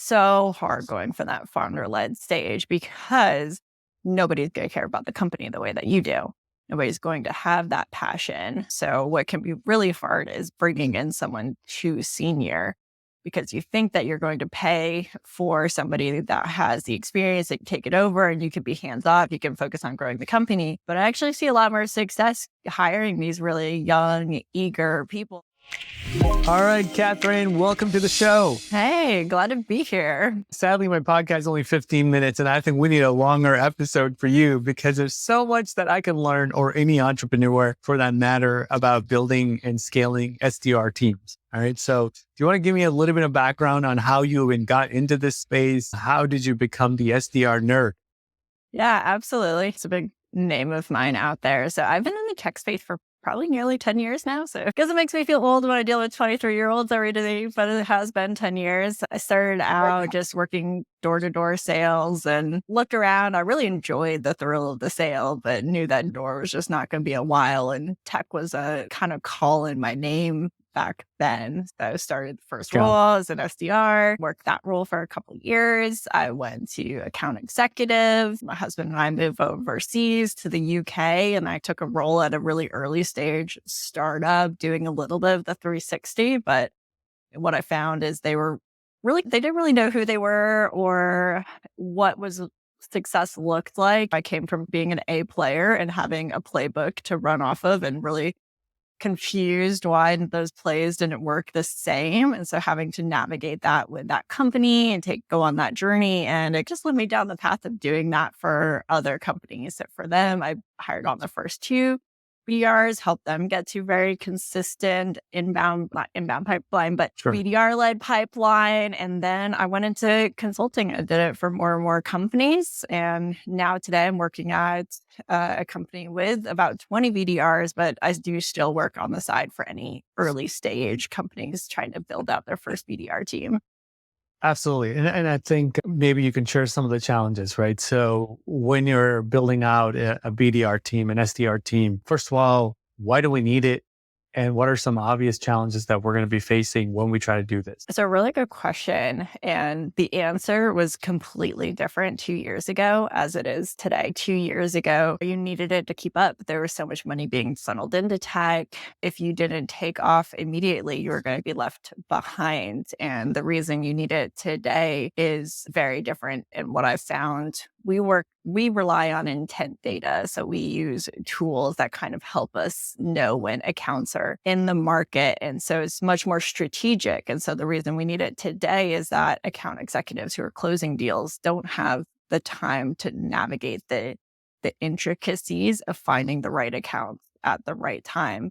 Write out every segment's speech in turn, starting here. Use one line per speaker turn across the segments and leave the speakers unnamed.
so hard going from that founder-led stage because nobody's going to care about the company the way that you do. Nobody's going to have that passion. So what can be really hard is bringing in someone too senior because you think that you're going to pay for somebody that has the experience that can take it over and you can be hands off, you can focus on growing the company. But I actually see a lot more success hiring these really young, eager people.
All right, Katherine, welcome to the show.
Hey, glad to be here.
Sadly, my podcast is only 15 minutes, and I think we need a longer episode for you because there's so much that I can learn, or any entrepreneur for that matter, about building and scaling SDR teams. All right. So do you want to give me a little bit of background on how you even got into this space? How did you become the SDR nerd?
Yeah, absolutely. It's a big name of mine out there. So I've been in the tech space for probably nearly 10 years now. So because it makes me feel old when I deal with 23-year-olds every day, but it has been 10 years. I started out just working door-to-door sales and looked around. I really enjoyed the thrill of the sale, but knew that door was just not going to be a while. And tech was a kind of call in my name back then. So I started the first role as an SDR, worked that role for a couple of years. I went to account executive. My husband and I moved overseas to the UK, and I took a role at a really early stage startup doing a little bit of the 360. But what I found is they didn't really know who they were or what was success looked like. I came from being an A player and having a playbook to run off of and really confused why those plays didn't work the same. And so having to navigate that with that company and go on that journey. And it just led me down the path of doing that for other companies. So for them, I hired on the first two BDRs, helped them get to very consistent not inbound pipeline, but BDR-led pipeline. And then I went into consulting. I did it for more and more companies. And now today I'm working at a company with about 20 BDRs, but I do still work on the side for any early stage companies trying to build out their first BDR team.
Absolutely. And I think maybe you can share some of the challenges, right? So when you're building out a BDR team, an SDR team, first of all, why do we need it? And what are some obvious challenges that we're going to be facing when we try to do this?
It's a really good question. And the answer was completely different 2 years ago as it is today. 2 years ago, you needed it to keep up. There was so much money being funneled into tech. If you didn't take off immediately, you were going to be left behind. And the reason you need it today is very different. And what I found, we rely on intent data. So we use tools that kind of help us know when accounts are in the market. And so it's much more strategic. And so the reason we need it today is that account executives who are closing deals don't have the time to navigate the intricacies of finding the right accounts at the right time.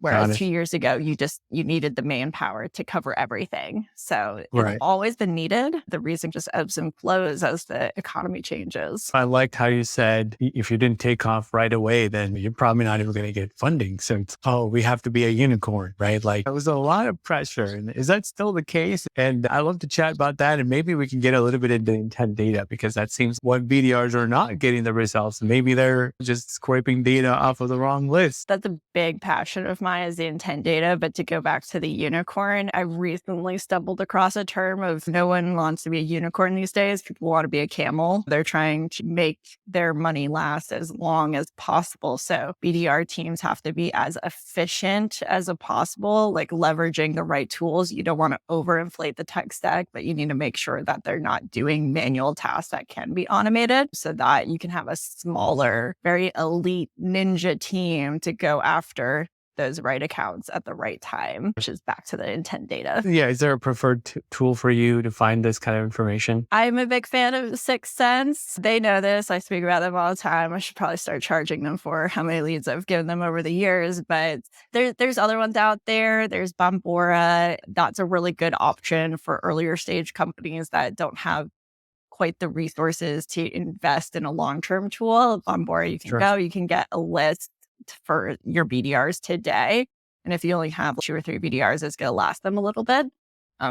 Whereas 2 years ago, you needed the manpower to cover everything. So it's always been needed. The reason just ebbs and flows as the economy changes.
I liked how you said, if you didn't take off right away, then you're probably not even going to get funding. So we have to be a unicorn, right? Like it was a lot of pressure. And is that still the case? And I love to chat about that. And maybe we can get a little bit into intent data because that seems when BDRs are not getting the results. Maybe they're just scraping data off of the wrong list.
That's a big passion of mine is the intent data. But to go back to the unicorn, I recently stumbled across a term of no one wants to be a unicorn these days. People want to be a camel. They're trying to make their money last as long as possible. So BDR teams have to be as efficient as possible, like leveraging the right tools. You don't want to overinflate the tech stack, but you need to make sure that they're not doing manual tasks that can be automated so that you can have a smaller, very elite ninja team to go after those right accounts at the right time, which is back to the intent data.
Yeah. Is there a preferred tool for you to find this kind of information?
I'm a big fan of Sixth Sense. They know this. I speak about them all the time. I should probably start charging them for how many leads I've given them over the years. But there's other ones out there. There's Bombora. That's a really good option for earlier stage companies that don't have quite the resources to invest in a long-term tool. Bombora, you can get a list for your BDRs today. And if you only have 2 or 3 BDRs, it's going to last them a little bit.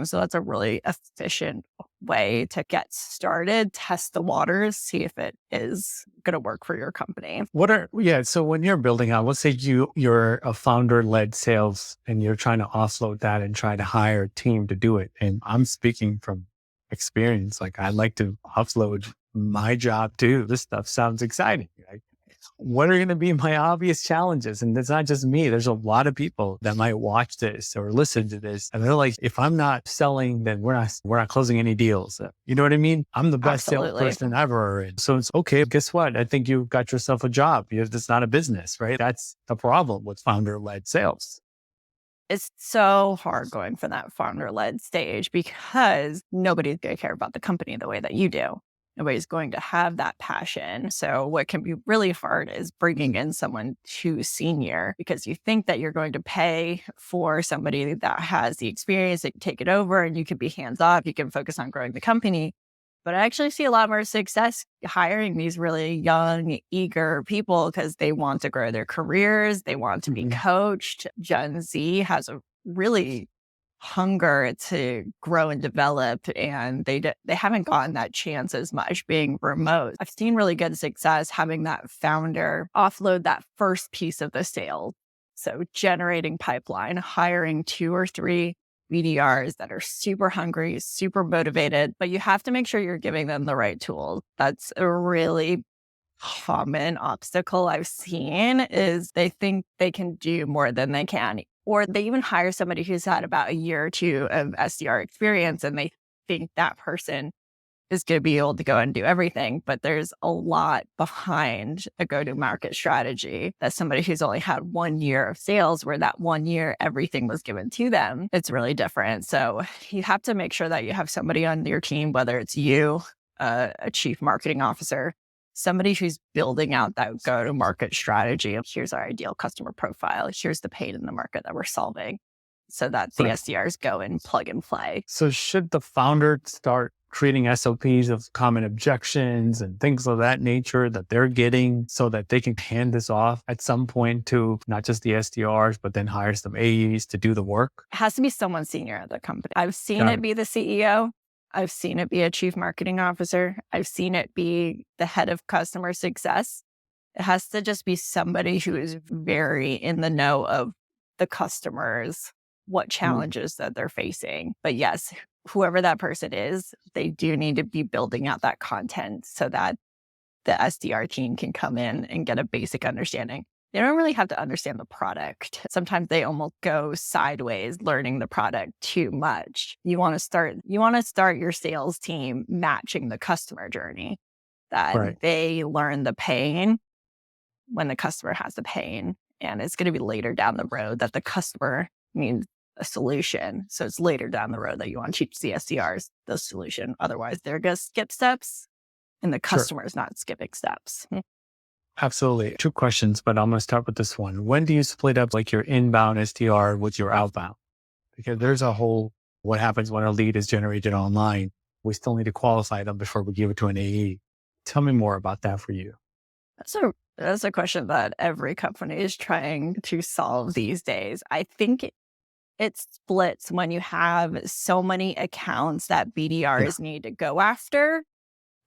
So that's a really efficient way to get started, test the waters, see if it is going to work for your company.
So when you're building out, let's say you're a founder-led sales and you're trying to offload that and try to hire a team to do it. And I'm speaking from experience. Like, I'd like to upload my job too. This stuff sounds exciting. Like, what are going to be my obvious challenges? And it's not just me. There's a lot of people that might watch this or listen to this, and they're like, if I'm not selling, then we're not closing any deals. You know what I mean? I'm the best
Absolutely.
salesperson ever. And so it's okay. Guess what? I think you got yourself a job. It's not a business, right? That's the problem with founder-led sales.
It's so hard going from that founder-led stage because nobody's going to care about the company the way that you do. Nobody's going to have that passion. So what can be really hard is bringing in someone too senior because you think that you're going to pay for somebody that has the experience, that can take it over and you can be hands off, you can focus on growing the company. But I actually see a lot more success hiring these really young, eager people because they want to grow their careers. They want to be coached. Gen Z has a really hunger to grow and develop, and they haven't gotten that chance as much being remote. I've seen really good success having that founder offload that first piece of the sale. So generating pipeline, hiring 2 or 3 BDRs that are super hungry, super motivated, but you have to make sure you're giving them the right tools. That's a really common obstacle I've seen is they think they can do more than they can. Or they even hire somebody who's had about a year or 2 of SDR experience and they think that person is going to be able to go and do everything. But there's a lot behind a go-to-market strategy that somebody who's only had 1 year of sales, where that 1 year, everything was given to them. It's really different. So you have to make sure that you have somebody on your team, whether it's you, a chief marketing officer, somebody who's building out that go-to-market strategy of here's our ideal customer profile, here's the pain in the market that we're solving, so that the SDRs go and plug and play.
So should the founder start creating SOPs of common objections and things of that nature that they're getting so that they can hand this off at some point to not just the SDRs, but then hire some AEs to do the work?
It has to be someone senior at the company. I've seen it be the CEO. I've seen it be a chief marketing officer. I've seen it be the head of customer success. It has to just be somebody who is very in the know of the customers, what challenges that they're facing. But yes, whoever that person is, they do need to be building out that content so that the SDR team can come in and get a basic understanding. They don't really have to understand the product. Sometimes they almost go sideways learning the product too much. You want to start your sales team matching the customer journey, that they learn the pain when the customer has the pain. And it's going to be later down the road that the customer needs a solution. So it's later down the road that you want to teach the SDRs the solution. Otherwise, they're going to skip steps and the customer is not skipping steps.
Absolutely. 2 questions, but I'm going to start with this one. When do you split up like your inbound SDR with your outbound? Because there's a whole, what happens when a lead is generated online? We still need to qualify them before we give it to an AE. Tell me more about that for you.
That's a question that every company is trying to solve these days. I think it splits when you have so many accounts that BDRs need to go after,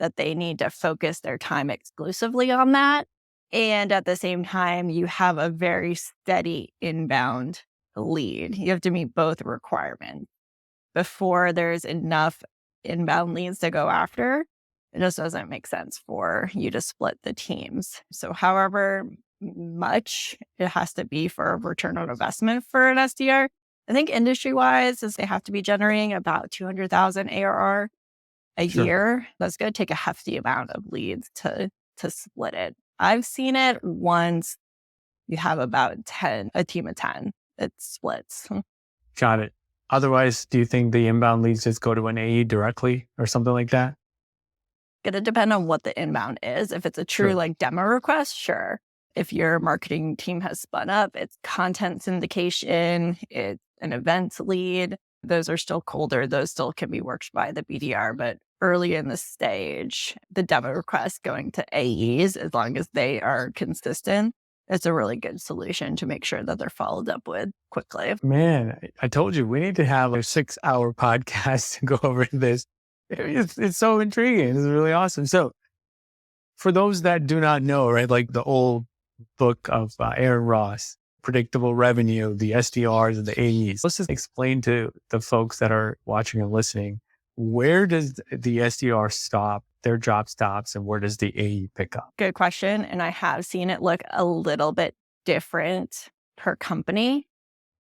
that they need to focus their time exclusively on that. And at the same time, you have a very steady inbound lead. You have to meet both requirements before there's enough inbound leads to go after. It just doesn't make sense for you to split the teams. So however much it has to be for a return on investment for an SDR, I think industry-wise is they have to be generating about 200,000 ARR a year. That's going to take a hefty amount of leads to split it. I've seen it once you have about a team of 10, it splits.
Got it. Otherwise, do you think the inbound leads just go to an AE directly or something like that?
Going to depend on what the inbound is. If it's a true like demo request, sure. If your marketing team has spun up, it's content syndication, it's an events lead. Those are still colder. Those still can be worked by the BDR, but early in the stage, the demo request going to AEs, as long as they are consistent, it's a really good solution to make sure that they're followed up with quickly.
Man, I told you, we need to have a 6-hour podcast to go over this. It's so intriguing. It's really awesome. So for those that do not know, right, like the old book of Aaron Ross, Predictable Revenue, the SDRs and the AEs, let's just explain to the folks that are watching and listening where does the SDR stop, their job stops, and where does the AE pick up?
Good question. And I have seen it look a little bit different per company.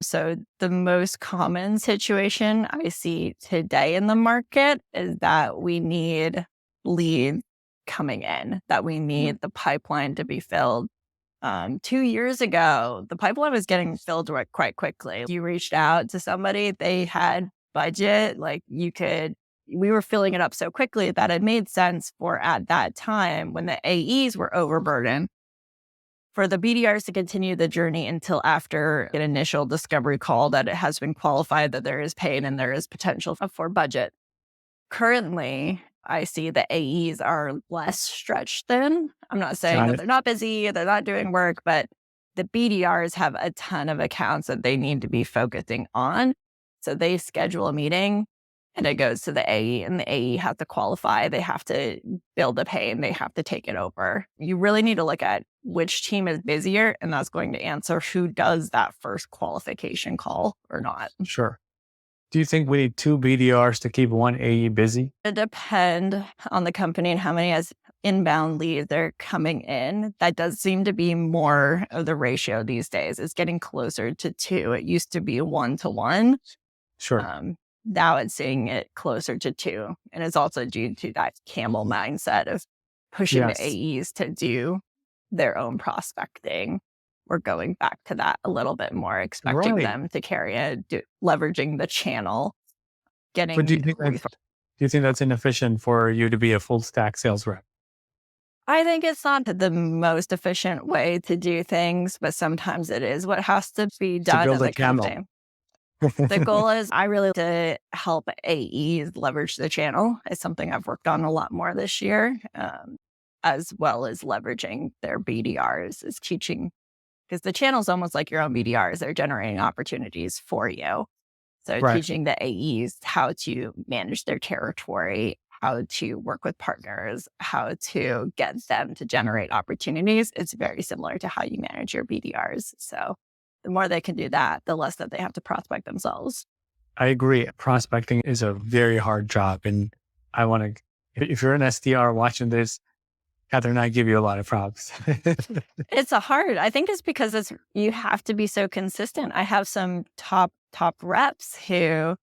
So the most common situation I see today in the market is that we need leads coming in, that we need the pipeline to be filled. 2 years ago, the pipeline was getting filled quite quickly. You reached out to somebody, they had budget, we were filling it up so quickly that it made sense for at that time when the AEs were overburdened for the BDRs to continue the journey until after an initial discovery call that it has been qualified that there is pain and there is potential for budget. Currently, I see the AEs are less stretched thin. I'm not saying that they're not busy, they're not doing work, but the BDRs have a ton of accounts that they need to be focusing on. So they schedule a meeting and it goes to the AE, and the AE has to qualify. They have to build the pain. They have to take it over. You really need to look at which team is busier, and that's going to answer who does that first qualification call or not.
Sure. Do you think we need 2 BDRs to keep 1 AE busy?
It depends on the company and how many as inbound leads they're coming in. That does seem to be more of the ratio these days. It's getting closer to 2. It used to be 1-to-1.
Sure.
Now it's seeing it closer to 2. And it's also due to that camel mindset of pushing the AEs to do their own prospecting. We're going back to that a little bit more, expecting them to carry it, leveraging the channel, getting.
But do you think that's inefficient for you to be a full stack sales rep?
I think it's not the most efficient way to do things, but sometimes it is what has to be done.
To build a camel.
The goal is I really to help AEs leverage the channel. It's something I've worked on a lot more this year, as well as leveraging their BDRs, is teaching, because the channel is almost like your own BDRs. They're generating opportunities for you. So teaching the AEs how to manage their territory, how to work with partners, how to get them to generate opportunities. It's very similar to how you manage your BDRs. So the more they can do that, the less that they have to prospect themselves.
I agree. Prospecting is a very hard job. And I want to, if you're an SDR watching this, Katherine, I give you a lot of props.
It's I think it's because you have to be so consistent. I have some top reps who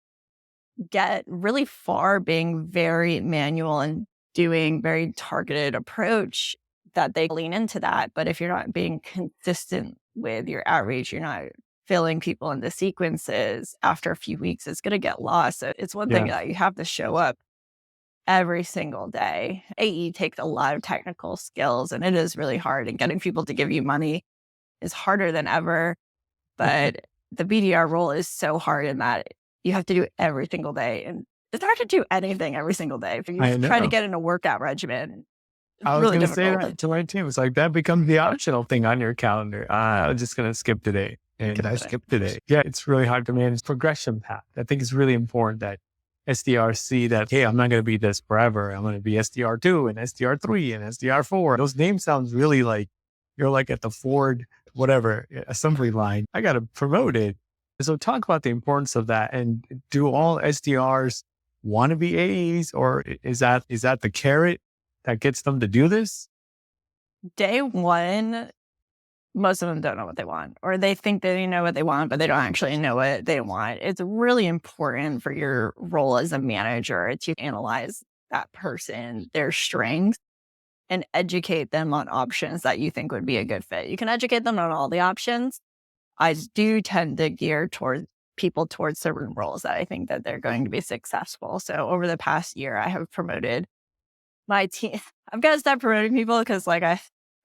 get really far being very manual and doing very targeted approach, that they lean into that. But if you're not being consistent with your outreach, you're not filling people into sequences, after a few weeks, it's going to get lost. So it's one thing that you have to show up every single day. AE takes a lot of technical skills, and it is really hard. And getting people to give you money is harder than ever. But the BDR role is so hard in that you have to do it every single day. And it's hard to do anything every single day. If you try to get in a workout regimen,
I was going to say that to my team. It's like that becomes the optional thing on your calendar. I'm just going to skip today. And can I skip today? Yeah, it's really hard to manage progression path. I think it's really important that SDRs see that, hey, I'm not going to be this forever. I'm going to be SDR2 and SDR3 and SDR4. Those names sounds really like you're like at the Ford, whatever, assembly line. I got to promote it. So talk about the importance of that. And do all SDRs want to be AEs, or is that the carrot that gets them to do this?
Day one, most of them don't know what they want, or they think they know what they want, but they don't actually know what they want. It's really important for your role as a manager to analyze that person, their strengths, and educate them on options that you think would be a good fit. You can educate them on all the options. I do tend to gear towards certain roles that I think that they're going to be successful. So over the past year, I have promoted my team. I've got to stop promoting people because I'm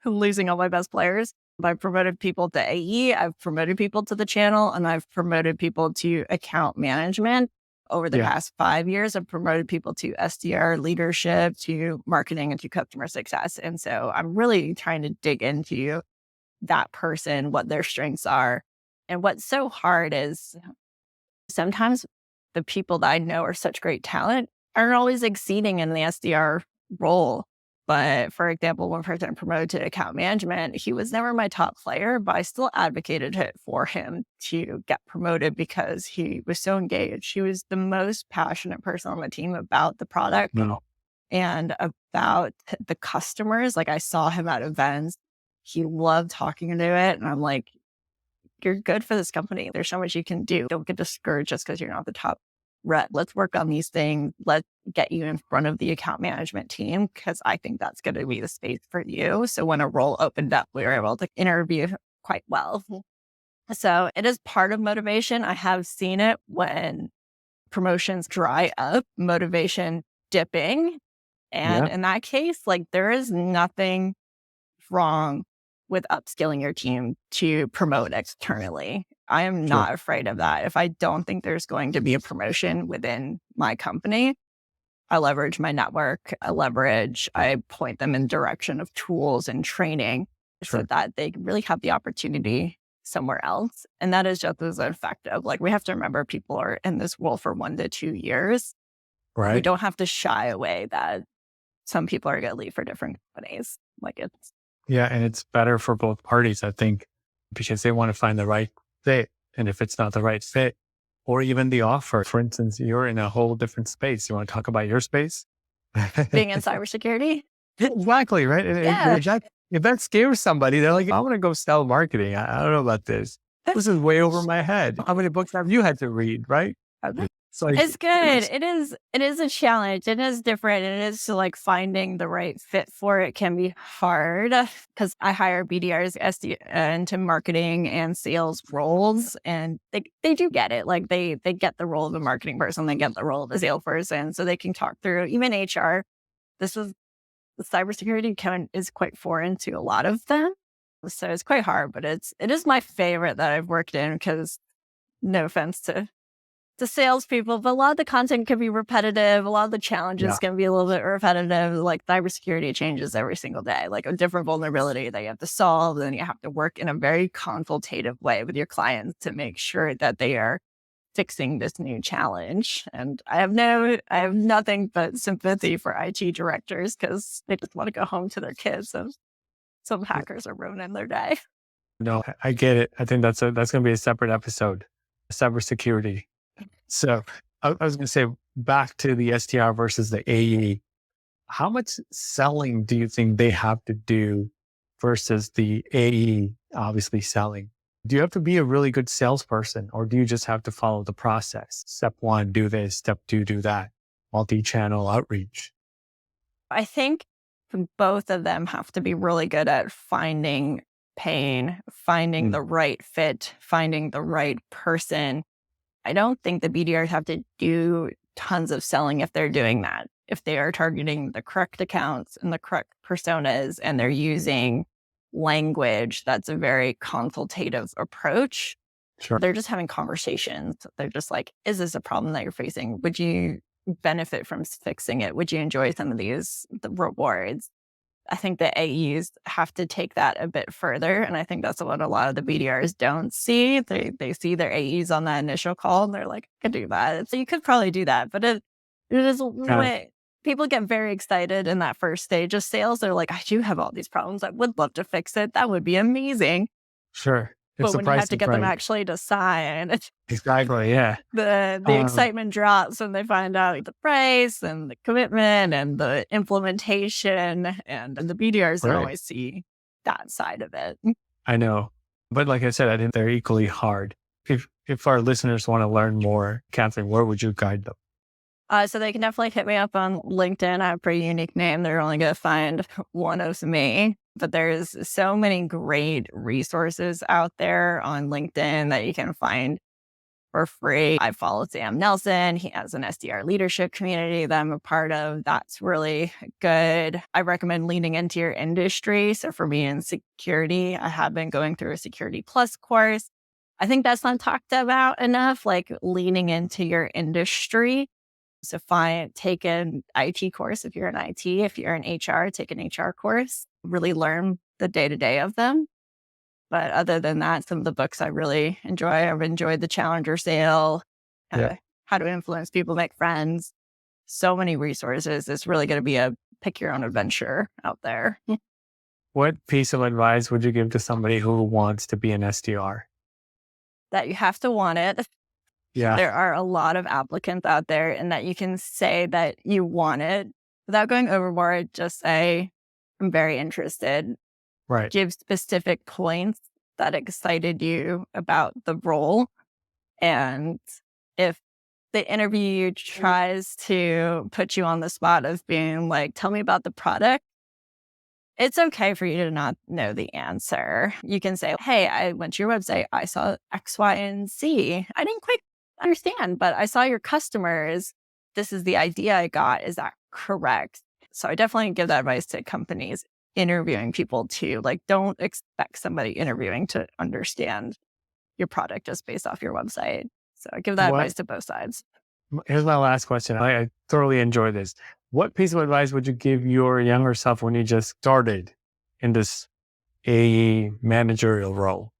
losing all my best players. I've promoted people to AE, I've promoted people to the channel, and I've promoted people to account management. Over the past 5 years, I've promoted people to SDR leadership, to marketing, and to customer success. And so I'm really trying to dig into that person, what their strengths are. And what's so hard is sometimes the people that I know are such great talent aren't always exceeding in the SDR role, But for example, one person promoted to account management, he was never my top player, but I still advocated it for him to get promoted because he was so engaged. He was the most passionate person on the team about the product
No.
and about the customers. Like I saw him at events. He loved talking to it. And I'm like, you're good for this company. There's so much you can do. Don't get discouraged just because you're not the top rep. Let's work on these things. Let's get you in front of the account management team because I think that's going to be the space for you. So when a role opened up, we were able to interview quite well. So it is part of motivation. I have seen it when promotions dry up, motivation dipping. And in that case, like there is nothing wrong with upskilling your team to promote externally. I am not afraid of that. If I don't think there's going to be a promotion within my company, I leverage my network, I point them in direction of tools and training so that they really have the opportunity somewhere else. And that is just as effective. Like we have to remember people are in this role for 1 to 2 years.
Right.
We don't have to shy away that some people are going to leave for different companies. Like it's.
Yeah. And it's better for both parties, I think, because they want to find the right fit. And if it's not the right fit, or even the offer, for instance, you're in a whole different space. You want to talk about your space?
Being in cybersecurity?
Exactly, right? And if that scares somebody, they're like, I want to go sell marketing. I don't know about this. This is way over my head. How many books have you had to read, right?
So it's good. It is a challenge. It is different. It is like finding the right fit for it can be hard because I hire BDRs into marketing and sales roles, and they do get it. Like they get the role of a marketing person, they get the role of a salesperson, so they can talk through even HR. The cybersecurity is quite foreign to a lot of them, so it's quite hard. But it is my favorite that I've worked in because no offense to salespeople, but a lot of the content can be repetitive. A lot of the challenges can be a little bit repetitive. Like cybersecurity changes every single day, like a different vulnerability that you have to solve. Then you have to work in a very consultative way with your clients to make sure that they are fixing this new challenge. And I have nothing but sympathy for IT directors because they just want to go home to their kids. So some hackers are ruining their day.
No, I get it. I think that's going to be a separate episode, cybersecurity. So I was going to say back to the SDR versus the AE, how much selling do you think they have to do versus the AE obviously selling? Do you have to be a really good salesperson or do you just have to follow the process? Step 1, do this. Step 2, do that. Multi-channel outreach.
I think both of them have to be really good at finding pain, finding the right fit, finding the right person. I don't think the BDRs have to do tons of selling if they're doing that. If they are targeting the correct accounts and the correct personas and they're using language that's a very consultative approach, they're just having conversations. They're just like, is this a problem that you're facing? Would you benefit from fixing it? Would you enjoy some of the rewards? I think the AEs have to take that a bit further. And I think that's what a lot of the BDRs don't see. They see their AEs on that initial call and they're like, I could do that. So you could probably do that. But it is way people get very excited in that first stage of sales. They're like, I do have all these problems. I would love to fix it. That would be amazing.
Sure.
But when you have to get them actually to sign,
exactly, yeah,
the excitement drops when they find out the price and the commitment and the implementation, and the BDRs don't always see that side of it.
I know, but like I said, I think they're equally hard. If our listeners want to learn more, Katherine, where would you guide them?
So they can definitely hit me up on LinkedIn. I have a pretty unique name. They're only going to find one of me. But there's so many great resources out there on LinkedIn that you can find for free. I follow Sam Nelson. He has an SDR leadership community that I'm a part of. That's really good. I recommend leaning into your industry. So for me in security, I have been going through a Security Plus course. I think that's not talked about enough, like leaning into your industry. So take an IT course if you're in IT. If you're in HR, take an HR course. Really learn the day-to-day of them. But other than that, some of the books I really enjoy. I've enjoyed The Challenger Sale, How to Influence People, Make Friends. So many resources. It's really going to be a pick your own adventure out there.
What piece of advice would you give to somebody who wants to be an SDR?
That you have to want it.
Yeah.
There are a lot of applicants out there, and that you can say that you want it without going overboard. Just say, I'm very interested.
Right.
Give specific points that excited you about the role. And if the interview tries to put you on the spot of being like, tell me about the product, it's okay for you to not know the answer. You can say, hey, I went to your website. I saw X, Y, and Z. I didn't quite understand, but I saw your customers. This is the idea I got. Is that correct? So I definitely give that advice to companies interviewing people too. Like, don't expect somebody interviewing to understand your product just based off your website. So I give that
What?
advice to both sides.
Here's my last question. I thoroughly enjoy this. What piece of advice would you give your younger self when you just started in this AE managerial role?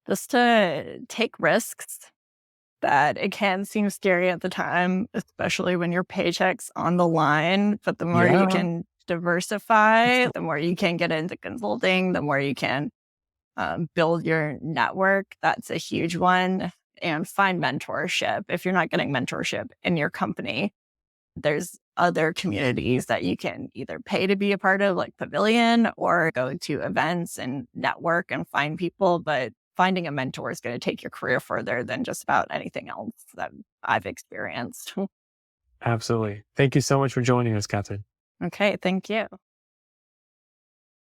Just to take risks, that it can seem scary at the time, especially when your paycheck's on the line. But the more you
Yeah.
can diversify, the more you can get into consulting, the more you can build your network. That's a huge one. And find mentorship. If you're not getting mentorship in your company, there's other communities that you can either pay to be a part of, like Pavilion, or go to events and network and find people. But finding a mentor is going to take your career further than just about anything else that I've experienced.
Absolutely. Thank you so much for joining us, Katherine.
Okay, thank you.